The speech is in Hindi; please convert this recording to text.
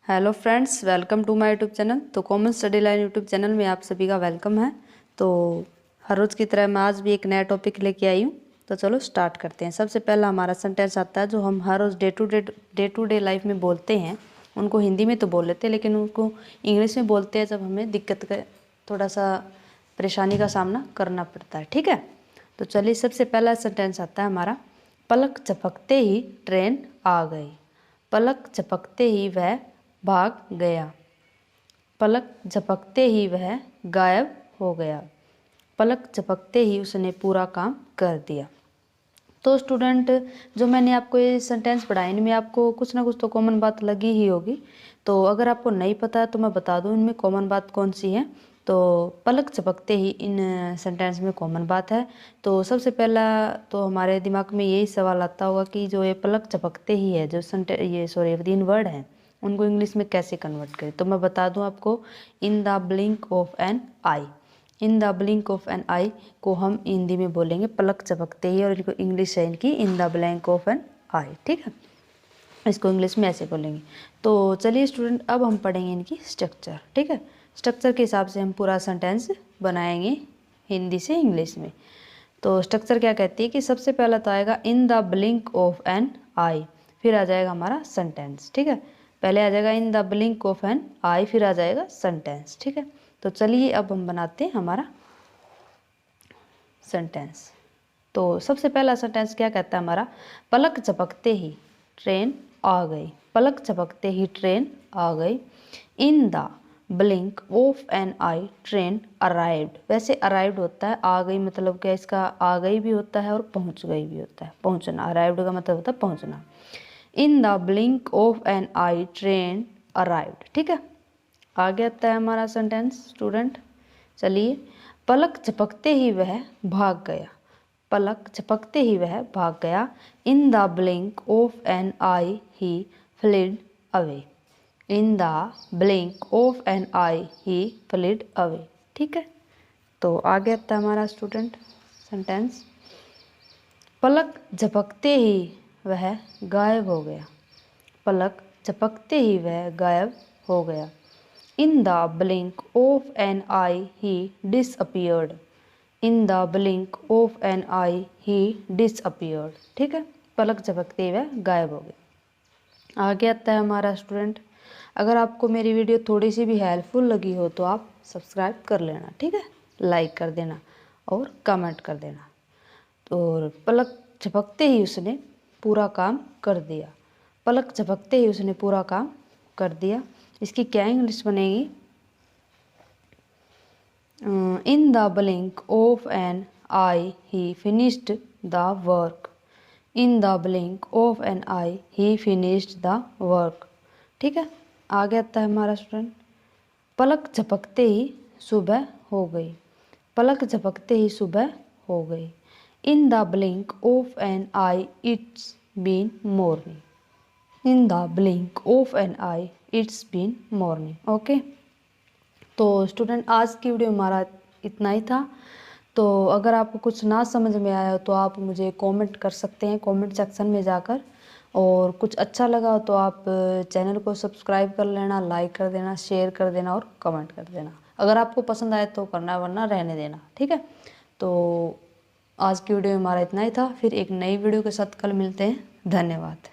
Hello friends, welcome to my YouTube channel. तो common study line YouTube channel में आप सभी का वेलकम है। तो हर रोज़ की तरह मैं आज भी एक नया टॉपिक लेके आई हूँ। तो चलो स्टार्ट करते हैं। सबसे पहला हमारा सेंटेंस आता है जो हम हर रोज़ डे टू डे लाइफ में बोलते हैं। उनको हिंदी में तो बोल लेते हैं, लेकिन उनको इंग्लिश में बोलते हैं जब हमें दिक्कत का थोड़ा सा परेशानी का सामना करना पड़ता है। ठीक है, तो चलिए सबसे पहला सेंटेंस आता है हमारा, पलक झपकते ही ट्रेन आ गई। पलक झपकते ही वह भाग गया। पलक झपकते ही वह गायब हो गया। पलक झपकते ही उसने पूरा काम कर दिया। तो स्टूडेंट, जो मैंने आपको ये सेंटेंस पढ़ाए इनमें आपको कुछ ना कुछ तो कॉमन बात लगी ही होगी। तो अगर आपको नहीं पता है तो मैं बता दूं इनमें कॉमन बात कौन सी है। तो पलक झपकते ही इन सेंटेंस में कॉमन बात है। तो सबसे पहला तो हमारे दिमाग में यही सवाल आता होगा कि जो ये पलक झपकते ही है, जो तीन वर्ड हैं, उनको इंग्लिश में कैसे कन्वर्ट करें। तो मैं बता दूं आपको, in the blink of an eye. In the blink of an eye को हम हिंदी में बोलेंगे पलक झपकते ही, और इनको इंग्लिश है इनकी in the blank of an eye. ठीक है, इसको इंग्लिश में ऐसे बोलेंगे। तो चलिए स्टूडेंट, अब हम पढ़ेंगे इनकी स्ट्रक्चर। ठीक है, स्ट्रक्चर के हिसाब से हम पूरा सेंटेंस बनाएंगे हिंदी से इंग्लिश में। तो स्ट्रक्चर क्या कहती है कि सबसे पहला तो आएगा in the blink of an eye, फिर आ जाएगा हमारा सेंटेंस। ठीक है, पहले आ जाएगा in the blink of an eye, फिर आ जाएगा सेंटेंस। ठीक है, तो चलिए अब हम बनाते हैं हमारा सेंटेंस। तो सबसे पहला सेंटेंस क्या कहता है हमारा, पलक झपकते ही ट्रेन आ गई। पलक झपकते ही ट्रेन आ गई। In the blink of an eye train arrived. वैसे अराइव्ड होता है आ गई, मतलब क्या इसका आ गई भी होता है और पहुंच गई भी होता है। पहुंचना, अराइव्ड का मतलब होता है पहुंचना। In the blink of an eye train arrived. ठीक है, आगे आता है हमारा सेंटेंस स्टूडेंट। चलिए, पलक झपकते ही वह भाग गया। पलक झपकते ही वह भाग गया। In the blink of an eye he fled away. In the blink of an eye he fled away. ठीक है, तो आगे आता है हमारा स्टूडेंट सेंटेंस, पलक झपकते ही वह गायब हो गया। पलक झपकते ही वह गायब हो गया। In the blink of an eye he disappeared. In the blink of an eye he disappeared. ठीक है, पलक झपकते ही वह गायब हो गया। आगे आता है हमारा स्टूडेंट, अगर आपको मेरी वीडियो थोड़ी सी भी हेल्पफुल लगी हो तो आप सब्सक्राइब कर लेना। ठीक है, लाइक कर देना और कमेंट कर देना। तो पलक झपकते ही उसने पूरा काम कर दिया। पलक झपकते ही उसने पूरा काम कर दिया। इसकी क्या इंग्लिश बनेगी, in the blink of an eye he finished the work. In the blink of an eye he finished the work. ठीक है, आगे आता है हमारा स्टूडेंट, पलक झपकते ही सुबह हो गई। पलक झपकते ही सुबह हो गई। In the blink of an eye it's been morning. In the blink of an eye it's been morning. Okay, तो स्टूडेंट आज की वीडियो हमारा इतना ही था। तो अगर आपको कुछ ना समझ में आया हो तो आप मुझे कमेंट कर सकते हैं कमेंट सेक्शन में जाकर, और कुछ अच्छा लगा हो तो आप चैनल को सब्सक्राइब कर लेना, लाइक कर देना, शेयर कर देना और कमेंट कर देना। अगर आपको पसंद आए तो करना, वरना रहने देना। ठीक है, तो आज की वीडियो में हमारा इतना ही था। फिर एक नई वीडियो के साथ कल मिलते हैं। धन्यवाद।